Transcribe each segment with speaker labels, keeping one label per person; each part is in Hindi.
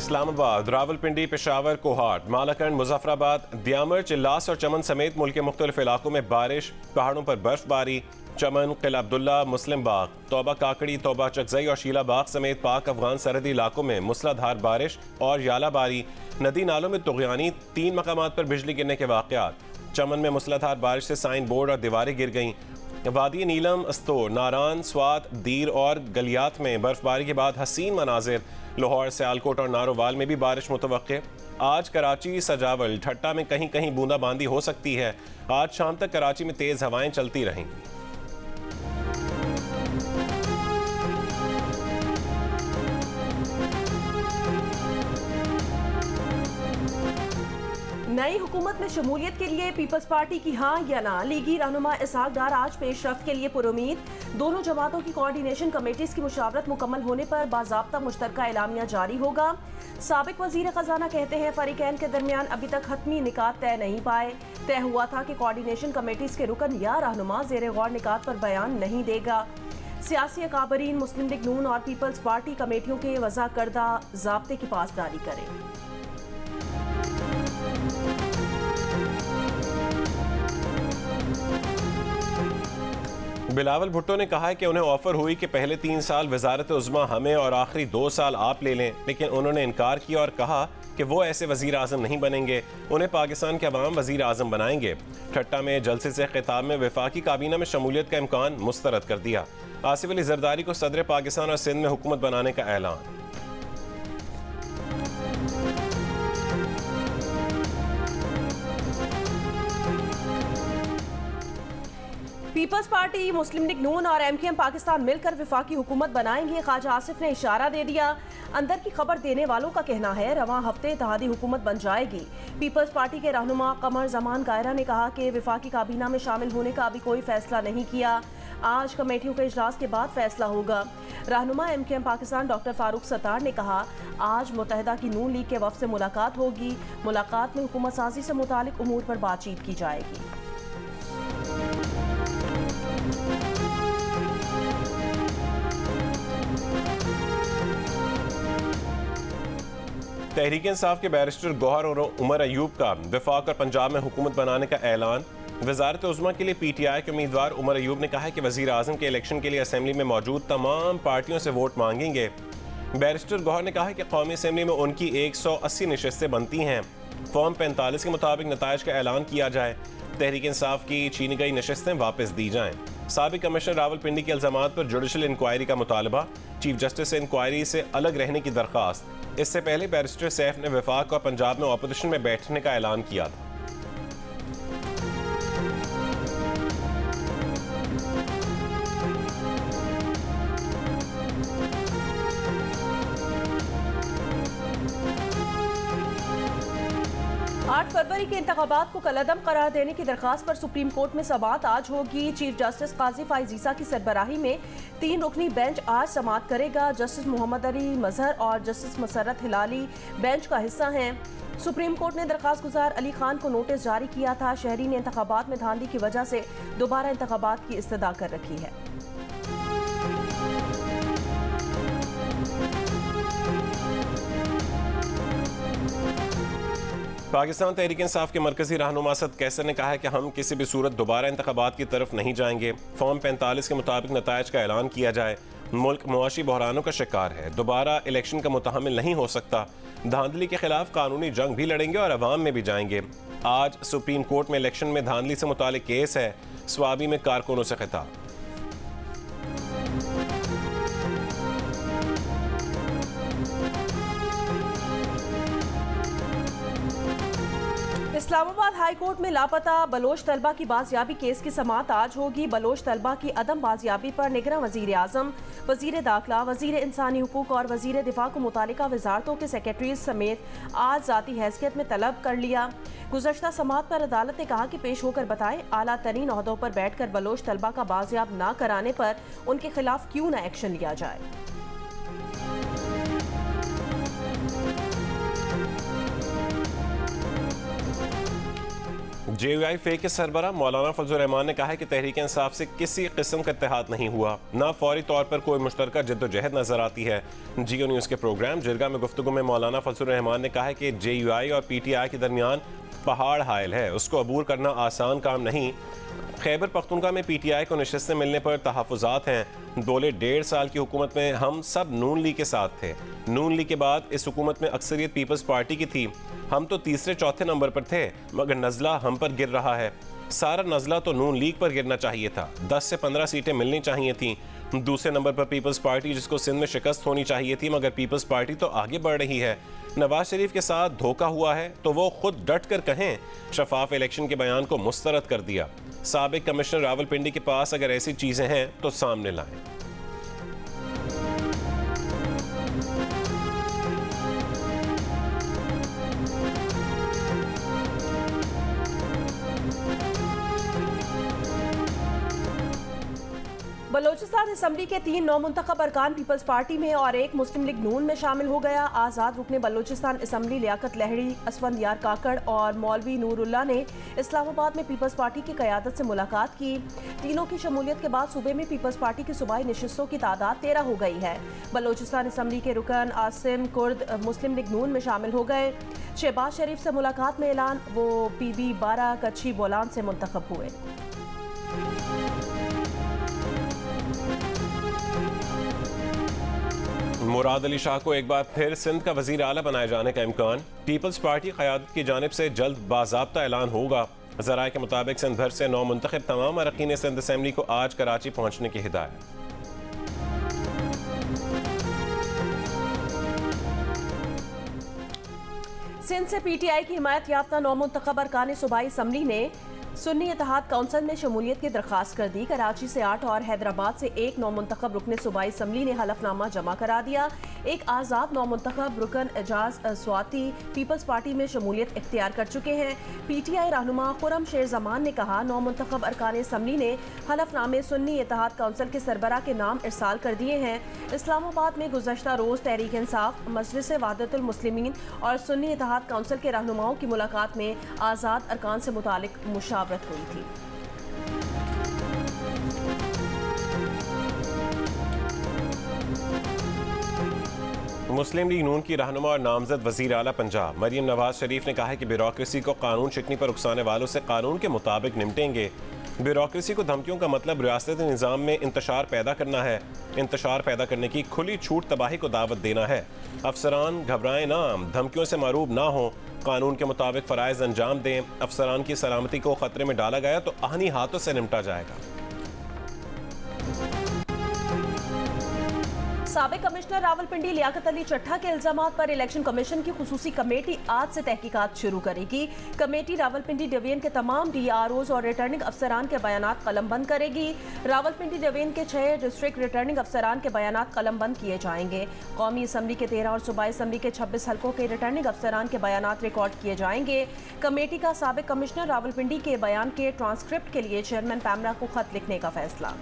Speaker 1: इस्लामाबाद, रावलपिंडी, पेशावर, कोहाट, मालाकंड, मुजफ्फराबाद, दियामर, चिल्लास और चमन समेत मुल्क के मुख्तलिफ इलाकों में बारिश, पहाड़ों पर बर्फबारी। चमन, किला अब्दुल्ला, मुस्लिम बाग, तौबा काकड़ी, तौबा चकजई और शीला बाग समेत पाक अफगान सरहदी इलाकों में मूसलाधार बारिश और यालाबारी। नदी नालों में तुगयानी, 3 मकामात पर बिजली गिरने के वाक़यात। चमन में मूसलाधार बारिश से साइन बोर्ड और दीवारें गिर गईं। वादी नीलम, अस्तोर, नारान, स्वात, दीर और गलियात में बर्फबारी के बाद हसीन मनाजिर। लाहौर, सियालकोट और नारोवाल में भी बारिश मुतवक्के। आज कराची, सजावल, ठट्टा में कहीं कहीं बूंदाबांदी हो सकती है। आज शाम तक कराची में तेज हवाएं चलती रहेंगी।
Speaker 2: नई हुकूमत में शमूलियत के लिए पीपल्स पार्टी की हाँ या ना। लीगी रहनुमा इसहाक डार आज पेशरफ्त के लिए पुरुमीद। दोनों जमातों की कोऑर्डिनेशन कमेटीज की मुशावरत मुकम्मल होने पर बाज़ाब्ता मुश्तरका एलामिया जारी होगा। साबिक वजीर खजाना कहते हैं फरीकैन के दरमियान अभी तक हतमी निकात तय नहीं पाए। तय हुआ था कि कोऑर्डिनेशन कमेटीज के रुकन या रहनुमा ज़ेर गौर निकात पर बयान नहीं देगा। सियासी अकाबरीन मुस्लिम लीग नून और पीपल्स पार्टी कमेटियों के वज़ा करदा ज़ाब्ते की पासदारी करें।
Speaker 1: बिलावल भुट्टो ने कहा है कि उन्हें ऑफर हुई कि पहले 3 साल वजारत उज़्मा हमें और आखिरी 2 साल आप ले लें, लेकिन उन्होंने इनकार किया और कहा कि वो ऐसे वज़ीर आज़म नहीं बनेंगे, उन्हें पाकिस्तान के अवाम वज़ीर आज़म बनाएंगे। ठट्टा में जलसे से खिताब में वफाकी काबीना में शमूलियत का इम्कान मुस्तरद कर दिया। आसिफ अली जरदारी को सदर पाकिस्तान और सिंध में हुकूमत बनाने का ऐलान।
Speaker 2: पीपल्स पार्टी, मुस्लिम लीग नून और MKM पाकिस्तान मिलकर वफाकी हुकूमत बनाएंगे। ख्वाजा आसिफ ने इशारा दे दिया। अंदर की खबर देने वालों का कहना है रवां हफ्ते इत्तेहादी हुकूमत बन जाएगी। पीपल्स पार्टी के रहनुमा कमर जमान कायरा ने कहा कि वफाकी काबीना में शामिल होने का अभी कोई फैसला नहीं किया। आज कमेटियों के इजलास के बाद फैसला होगा। रहनुमा MKM पाकिस्तान डॉक्टर फारूक सत्तार ने कहा आज मुत्तहिदा की नून लीग के वफ़द से मुलाकात होगी। मुलाकात में हुकूमत साजी से मुतालिक उमूर पर बातचीत की जाएगी।
Speaker 1: तहरीक इंसाफ के बैरिस्टर गौहर और उमर अयूब का वफाक और पंजाब में हुकूमत बनाने का ऐलान। वजारत उज़्मा के लिए PTI के उम्मीदवार उमर अयूब ने कहा है कि वज़ीर आज़म के इलेक्शन के लिए असेंबली में मौजूद तमाम पार्टियों से वोट मांगेंगे। बैरिस्टर गौहर ने कहा है कि कौमी असेंबली में उनकी 180 नशस्तें बनती हैं। फॉर्म 45 के मुताबिक नताइज का ऐलान किया जाए। तहरीक इंसाफ की छीनी गई नशस्तें वापस दी जाएँ। साबिक कमिश्नर रावलपिंडी के इल्ज़ामात पर जुडिशल इंक्वायरी का मुतालबा। चीफ जस्टिस से इंक्वायरी से अलग रहने की दरख्वास्त। इससे पहले बैरिस्टर सैफ ने वफाक और पंजाब में अपोजिशन में बैठने का ऐलान किया था।
Speaker 2: फरवरी के इंतखाबात को कलअदम करार देने की दरखास्त पर सुप्रीम कोर्ट में समाअत आज होगी। चीफ जस्टिस काजी फाइज ईसा की सरबराही में 3 रुकनी बेंच आज समाअत करेगा। जस्टिस मोहम्मद अली मजहर और जस्टिस मसरत हिलाली बेंच का हिस्सा हैं। सुप्रीम कोर्ट ने दरखास्त गुजार अली खान को नोटिस जारी किया था। शहरी ने इंतखाबात में धांधली की वजह से दोबारा इंतखाबात की इस्तदा कर रखी है।
Speaker 1: पाकिस्तान तहरीक इंसाफ के मरकजी रहनुमा असद कैसर ने कहा है कि हम किसी भी सूरत दोबारा इंतखाबात की तरफ नहीं जाएंगे। फॉर्म 45 के मुताबिक नताइज का ऐलान किया जाए। मुल्क मुआशी बहरानों का शिकार है, दोबारा इलेक्शन का मुतहम्मिल नहीं हो सकता। धांधली के खिलाफ कानूनी जंग भी लड़ेंगे और अवाम में भी जाएंगे। आज सुप्रीम कोर्ट में इलेक्शन में धांधली से मुतालिक केस है। स्वाबी में कारकुनों से खिताब।
Speaker 2: इस्लामाबाद हाई कोर्ट में लापता बलोच तलबा की बाजियाबी केस की समाअत आज होगी। बलोच तलबा की अदम बाजियाबी पर निगरां वजीर आज़म, वजीर दाखिला, वजीर इंसानी हुकूक और वजीर दिफा को मुतालिका वजारतों के सेक्रेटरीज समेत आज जाती हैसियत में तलब कर लिया। गुज़श्ता समाअत पर अदालत ने कहा कि पेश होकर बताएं आला तरीन ओहदों पर बैठ कर बलोच तलबा का बाजियाब ना कराने पर उनके खिलाफ क्यों न एक्शन लिया जाए।
Speaker 1: JUI फे के सरबरा मौलाना फजल रहमान ने कहा है कि तहरीक इंसाफ से किसी किस्म का इत्तेहाद नहीं हुआ, ना फौरी तौर पर कोई मुश्तरका जद्दोजहद नजर आती है। जियो न्यूज़ के प्रोग्राम जिरगा में गुफ्तगू में मौलाना फजल रहमान ने कहा है कि JUI और PTI के दरमियान पहाड़ हायल है, उसको अबूर करना आसान काम नहीं। खैबर पख्तूनख्वा में PTI को नशिस्तें मिलने पर तहफ़्फ़ुज़ात हैं। बोले 1.5 साल की हुकूमत में हम सब नून लीग के साथ थे। नून लीग के बाद इस हुकूमत में अक्सरियत पीपल्स पार्टी की थी। हम तो तीसरे चौथे नंबर पर थे, मगर नज़ला हम पर गिर रहा है। सारा नज़ला तो नून लीग पर गिरना चाहिए था। 10 से 15 सीटें मिलनी चाहिए थी। दूसरे नंबर पर पीपल्स पार्टी, जिसको सिंध में शिकस्त होनी चाहिए थी, मगर पीपल्स पार्टी तो आगे बढ़ रही है। नवाज शरीफ के साथ धोखा हुआ है तो वो खुद डट कर कहें। शफाफ इलेक्शन के बयान को मुस्तरद कर दिया। साबिक कमिश्नर रावलपिंडी के पास अगर ऐसी चीजें हैं तो सामने लाएं।
Speaker 2: बलोचिस्तान असम्बली के 3 नौमुंतखब अरकान पीपल्स पार्टी में और 1 मुस्लिम लीग नून में शामिल हो गया। आज़ाद रुकने बलोचिस्तान असम्बली लियाकत लहड़ी, असफंद यार काकड़ और मौलवी नूरुल्लाह ने इस्लामाबाद में पीपल्स पार्टी की क़यादत से मुलाकात की। तीनों की शमूलियत के बाद सूबे में पीपल्स पार्टी की सूबाई नशिस्तों की तादाद 13 हो गई है। बलोचिस्तान असम्बली के रुकन आसिम कुर्द मुस्लिम लीग नून में शामिल हो गए। शहबाज शरीफ से मुलाकात में ऐलान, वो PB 12 कच्छी बोलान से मुंतखब हुए।
Speaker 1: मुराद अली शाह को एक बार फिर सिंध का वजीर आला बनाए जाने का इम्कान। पीपल्स पार्टी क़यादत की जानिब से जल्द बाज़ाब्ता ऐलान होगा। ज़राए के मुताबिक सिंध भर से नौ मुंतखब तमाम अरकान सिंध असम्बली को आज कराची पहुँचने की हिदायत।
Speaker 2: सिंध से PTI की हिमायत याफ्ता नौ मुंतखब अरकान सूबाई असम्बली ने सुन्नी इत्तेहाद काउंसिल में शमूलियत की दरख्वास्त कर दी। कराची से 8 और हैदराबाद से 1 नौमुंतखब रुकन सूबाई असम्बली ने हलफनामा जमा करा दिया। एक आज़ाद नौमुंतखब रुकन एजाज स्वाति पीपल्स पार्टी में शमूलियत इख्तियार कर चुके हैं। PTI रहनुमा खुरम शेर जमान ने कहा, नौमुंतखब अरकान असम्बली ने हलफनामे सुन्नी इत्तेहाद काउंसिल के सरबरा के नाम इरसाल कर दिए हैं। इस्लामाबाद में गुज़श्ता रोज़ तहरीक इंसाफ, मजलिस वहदतुल मुस्लिमीन और सुन्नी इत्तेहाद काउंसिल के रहनुमाओं की मुलाकात में आज़ाद अरकान से मुतालिक मुशावरत हुई थी।
Speaker 1: मुस्लिम लीग नून की रहनुमा और नामजद वजीर आला पंजाब मरियम नवाज शरीफ ने कहा है कि ब्यूरोक्रेसी को कानून शिकनी पर उकसाने वालों से कानून के मुताबिक निपटेंगे। ब्यूरोक्रेसी को धमकियों का मतलब रियासती निज़ाम में इंतशार पैदा करना है। इंतशार पैदा करने की खुली छूट तबाही को दावत देना है। अफसरान घबराएं ना, धमकियों से मरूब ना हो, कानून के मुताबिक फ़राइज़ अंजाम दें। अफसरान की सलामती को खतरे में डाला गया तो आहनी हाथों से निपटा जाएगा।
Speaker 2: साबिक कमिश्नर रावलपिंडी लियाकत अली चट्ठा के इल्जामात पर इलेक्शन कमीशन की खुसूसी कमेटी आज से तहकीकात शुरू करेगी। कमेटी रावलपिंडी डिवीजन के तमाम DROs और रिटर्निंग अफसरान के बयानात कलमबंद करेगी। रावलपिंडी डिवीजन के 6 डिस्ट्रिक्ट रिटर्निंग अफसरान के बयानात कलमबंद किए जाएंगे। कौमी असम्बली के 13 और सूबाई असम्बली के 26 हल्कों के रिटर्निंग अफसरान के बयानात रिकॉर्ड किए जाएंगे। कमेटी का साबिक कमिश्नर रावलपिंडी के बयान के ट्रांसक्रिप्ट के लिए चेयरमैन पैमरा को खत लिखने का फैसला।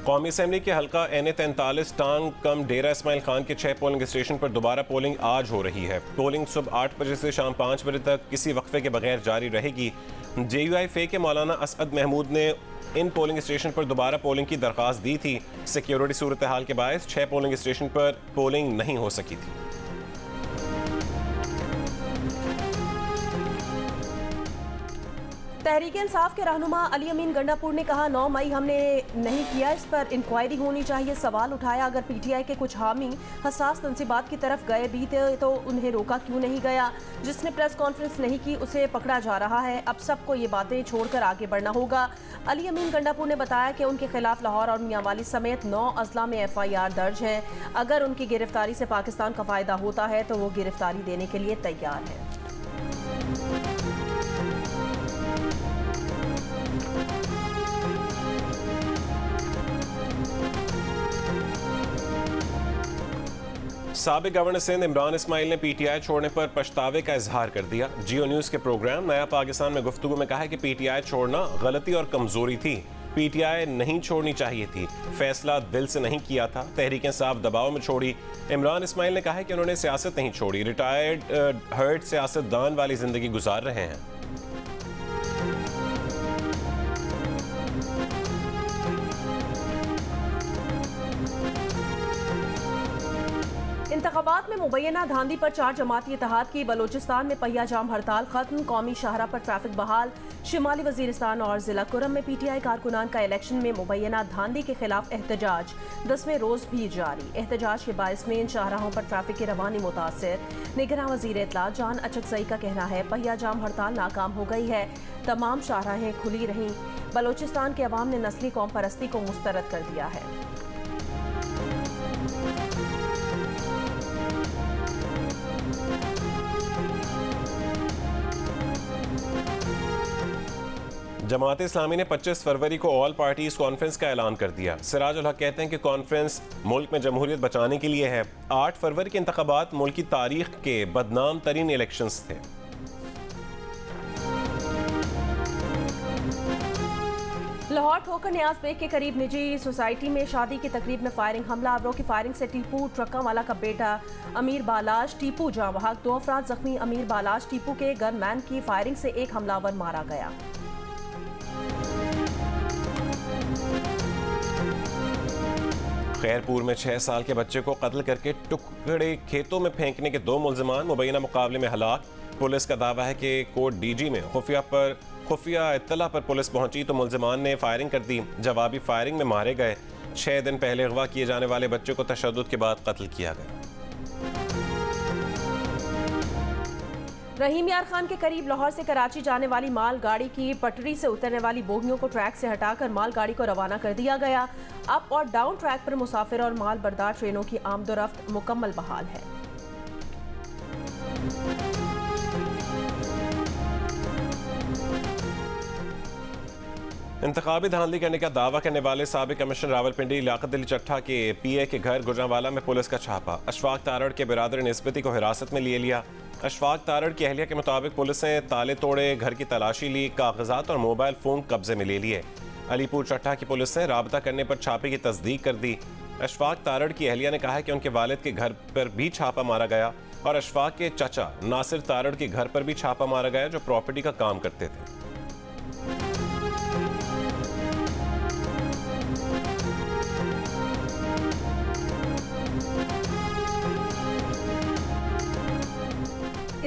Speaker 1: कौमी असम्बली के हल्का NA 43 टांग कम डेरा इस्माइल खान के 6 पोलिंग स्टेशन पर दोबारा पोलिंग आज हो रही है। पोलिंग सुबह 8 बजे से शाम 5 बजे तक किसी वक्फे के बगैर जारी रहेगी। JUI फे के मौलाना असद महमूद ने इन पोलिंग स्टेशन पर दोबारा पोलिंग की दरख्वास्त दी थी। सिक्योरिटी सूरत हाल के बायस 6 पोलिंग स्टेशन पर पोलिंग नहीं हो सकी थी।
Speaker 2: तहरीक इंसाफ के रहनुमा अली अमीन गंडापुर ने कहा, 9 मई हमने नहीं किया, इस पर इंक्वायरी होनी चाहिए। सवाल उठाया, अगर PTI के कुछ हामी हसास तंसीबात की तरफ गए भी थे तो उन्हें रोका क्यों नहीं गया? जिसने प्रेस कॉन्फ्रेंस नहीं की उसे पकड़ा जा रहा है। अब सबको ये बातें छोड़कर आगे बढ़ना होगा। अली अमीन गंडापुर ने बताया कि उनके खिलाफ लाहौर और मियांवाली समेत 9 अजला में FIR दर्ज है। अगर उनकी गिरफ्तारी से पाकिस्तान का फायदा होता है तो वो गिरफ्तारी देने के लिए तैयार है।
Speaker 1: साबिक गवर्नर सिंध इमरान इस्माइल ने PTI छोड़ने पर पछतावे का इजहार कर दिया। जियो न्यूज़ के प्रोग्राम नया पाकिस्तान में गुफ्तगू में कहा है कि PTI छोड़ना गलती और कमजोरी थी। PTI नहीं छोड़नी चाहिए थी, फैसला दिल से नहीं किया था, तहरीक इंसाफ दबाव में छोड़ी। इमरान इस्माइल ने कहा है कि उन्होंने सियासत नहीं छोड़ी, रिटायर्ड हर्ट सियासतदान वाली जिंदगी गुजार रहे हैं।
Speaker 2: इंतखाबात में मुबैना धांधी पर 4 जमाती इत्तेहाद की बलोचिस्तान में पहिया जाम हड़ताल खत्म, कौमी शाहरा पर ट्रैफिक बहाल। शिमाली वजीरिस्तान और जिला कुरम में PTI कारकुनान का इलेक्शन में मुबैना धांधी के खिलाफ एहतजाज 10वें रोज भी जारी। एहतजाज के बायस में इन शाहराहों पर ट्रैफिक की रवानी मुतासर। निगरान वजीर इत्तला जान अचकजई का कहना है पहिया जाम हड़ताल नाकाम हो गई है, तमाम शाहराहें खुली रहीं। बलोचिस्तान के अवाम ने नस्ली कौम परस्ती को मुस्तरद कर दिया है।
Speaker 1: जमात इस्लामी ने 25 फरवरी को ऑल पार्टीज कॉन्फ्रेंस का ऐलान कर दिया। सिराजुल हक कहते हैं कि कॉन्फ्रेंस मुल्क में जमहूरियत बचाने के लिए है। 8 फरवरी के इंतखाबात मुल्क की तारीख के बदनाम तरीन इलेक्शंस थे।
Speaker 2: लाहौर ठोकर न्याज बेग के करीब निजी सोसाइटी में शादी की तकरीब में फायरिंग, हमलावरों की फायरिंग से टीपू ट्रक्का वाला का बेटा अमीर बालाश टीपू जाँ बहक, 2 अफराद जख्मी। अमीर बालाश टीपू के गनमैन की फायरिंग से एक हमलावर मारा गया।
Speaker 1: खैरपुर में 6 साल के बच्चे को कत्ल करके टुकड़े खेतों में फेंकने के 2 मुलजमान मुबैना मुकाबले में हलाक। पुलिस का दावा है कि कोट DG में खुफिया इत्तला पर पुलिस पहुंची तो मुलजमान ने फायरिंग कर दी। जवाबी फायरिंग में मारे गए। 6 दिन पहले अगवा किए जाने वाले बच्चे को तशद्दुद के बाद कत्ल किया गया।
Speaker 2: रहीम यार खान के करीब लाहौर से कराची जाने वाली माल गाड़ी की पटरी से उतरने वाली बोगियों को ट्रैक से हटाकर माल गाड़ी को रवाना कर दिया गया। अप और डाउन ट्रैक पर मुसाफिर और माल बरदार ट्रेनों की आमदोरफ्त मुकम्मल बहाल है।
Speaker 1: इंतखाबी धांधली करने का दावा करने वाले साबिक कमिश्नर रावलपिंडी लियाकत अली चट्टा के PA के घर गुजरांवाला में पुलिस का छापा। अशफाक तारड़ के बिरादर निस्बती को हिरासत में ले लिया। अशफाक तारड़ की अहलिया के मुताबिक पुलिस ने ताले तोड़े, घर की तलाशी ली, कागजात और मोबाइल फोन कब्जे में ले लिए। अलीपुर चट्टा की पुलिस ने राबता करने पर छापे की तस्दीक कर दी। अशफाक तारड़ की अहलिया ने कहा है कि उनके वालिद के घर पर भी छापा मारा गया और अशफाक के चचा नासिर तारड़ के घर पर भी छापा मारा गया जो प्रॉपर्टी का काम करते थे।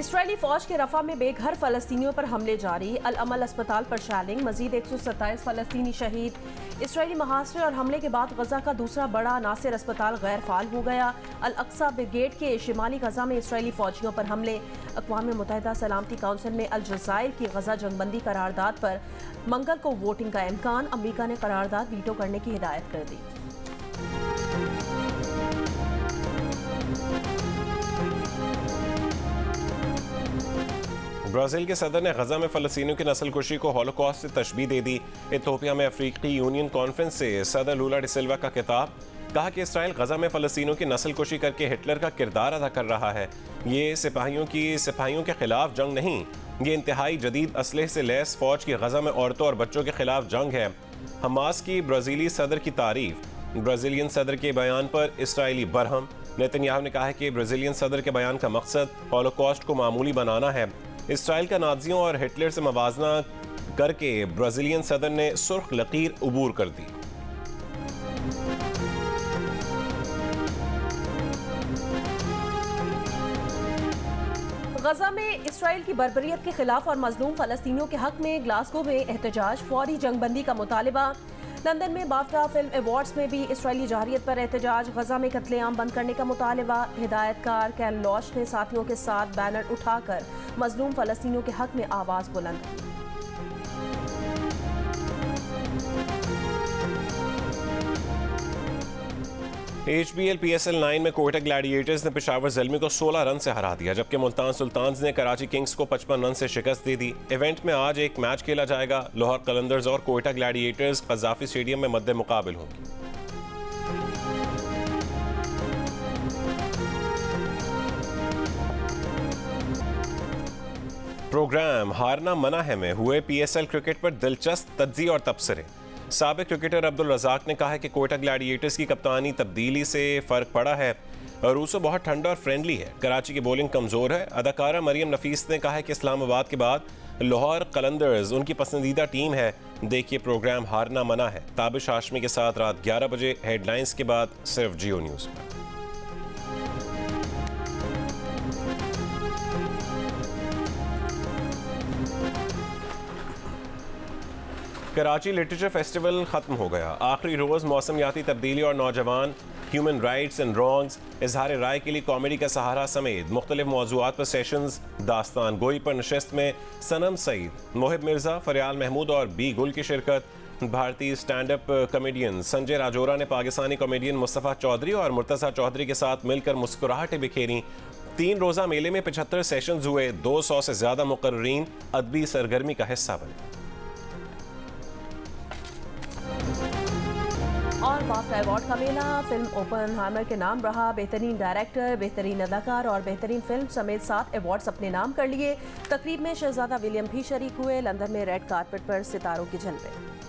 Speaker 2: इसराइली फौज के रफा में बेघर फलस्तीनियों पर हमले जारी। अल अमल अस्पताल पर शैलिंग, मजीद 127 फलस्तीनी शहीद। इसराइली महासरे और हमले के बाद गजा का दूसरा बड़ा नासिर अस्पताल गैर फाल हो गया। अल अक्सा ब्रिगेड के शिमाली गजा में इसराइली फौजियों पर हमले। अक़वाम मुत्तहिदा सलामती काउंसिल ने अल जज़ाइर की गजा जंगबंदी करारदाद पर मंगल को वोटिंग का इम्कान। अमरीका ने करारदाद वीटो करने की हिदायत कर दी।
Speaker 1: ब्राज़ील के सदर ने गजा में फ़लस्तीनियों की नस्लकुशी को हॉलोकॉस्ट से तशबीह दे दी। इथियोपिया में अफ्रीकी यूनियन कॉन्फ्रेंस से सदर लूला डी सिल्वा का खिताब, कहा कि इसराइल गजा में फ़लस्तीनियों की नस्लकुशी करके हिटलर का किरदार अदा कर रहा है। ये सिपाहियों के खिलाफ जंग नहीं, ये इंतहाई जदीद असलहे से लैस फौज की गजा में औरतों और बच्चों के खिलाफ जंग है। हमास की ब्राज़ीली सदर की तारीफ। ब्राज़ीलियन सदर के बयान पर इसराइली बरहम। नेतन्याहू ने कहा है कि ब्राज़ीलियन सदर के बयान का मकसद हॉलोकॉस्ट को मामूली बनाना है। इसराइल का नाज़ियों और हिटलर से मवाजना करके ब्राज़ीलियन सदर ने सुर्ख लकीर उबूर कर दी।
Speaker 2: गजा में इसराइल की बर्बरियत के खिलाफ और मजलूम फलस्तीनियों के हक में ग्लासगो में एहतजाज, फौरी जंगबंदी का मुतालिबा। लंदन में बाफ्टा फिल्म अवार्ड्स में भी इसराइली जारियत पर एहतजाज, गजा में कत्लेआम बंद करने का मुतालिबा। हिदायतकार कैन लॉश ने साथियों के साथ बैनर उठाकर मजलूम फलस्तीनियों के हक में आवाज़ बुलंद की।
Speaker 1: HBL PSL 9 में कोयटा ग्लैडिएटर्स ने पेशावर ज़ल्मी को 16 रन से हरा दिया, जबकि मुल्तान सुल्तान्स ने कराची किंग्स को 55 रन से शिकस्त दे दी। इवेंट में आज एक मैच खेला जाएगा। लाहौर कलंदर्स और कोयटा ग्लैडिएटर्स क़ज़ाफ़ी स्टेडियम में मद्दे मुकाबिल होंगी। प्रोग्राम हारना मना है में हुए PSL क्रिकेट पर दिलचस्प तज्ज़िये और तबसरे। साबिक क्रिकेटर अब्दुल रज़ाक ने कहा है कि कोयटा ग्लैडिएटर्स की कप्तानी तब्दीली से फ़र्क पड़ा है। रूसो बहुत ठंडा और फ्रेंडली है। कराची की बॉलिंग कमज़ोर है। अदाकारा मरियम नफीस ने कहा है कि इस्लामाबाद के बाद लाहौर कलंदर्स उनकी पसंदीदा टीम है। देखिए प्रोग्राम हारना मना है। ताबिश हाशमी के साथ रात 11 बजे हेडलाइंस के बाद सिर्फ जियो न्यूज़ पर। कराची लिटरेचर फेस्टिवल ख़त्म हो गया। आखिरी रोज़ मौसमियाती तब्दीली और नौजवान, ह्यूमन राइट्स एंड रॉन्ग्स, इजहार राय के लिए कॉमेडी का सहारा समेत मुख्तलिफ मौज़ूआत पर सेशंस, दास्तान गोई पर नशिस्त में सनम सईद, मोहिब मिर्ज़ा, फरियाल महमूद और बी गुल की शिरकत। भारतीय stand up comedian Sanjay Rajaura ने पाकिस्तानी कॉमेडियन मुस्तफ़ा चौधरी और मुर्तज़ा चौधरी के साथ मिलकर मुस्कुराहटें बिखेरी। 3 रोज़ा मेले में 75 सेशंस हुए। 200 से ज़्यादा मुक़र्रीन अदबी सरगर्मी का हिस्सा बने।
Speaker 2: और बाफ्टा अवार्ड का मेला फिल्म ओपनहाइमर के नाम रहा। बेहतरीन डायरेक्टर, बेहतरीन अदाकार और बेहतरीन फिल्म समेत 7 अवार्ड्स अपने नाम कर लिए। तकरीब में शहजादा विलियम भी शरीक हुए। लंदन में रेड कारपेट पर सितारों के जलवे।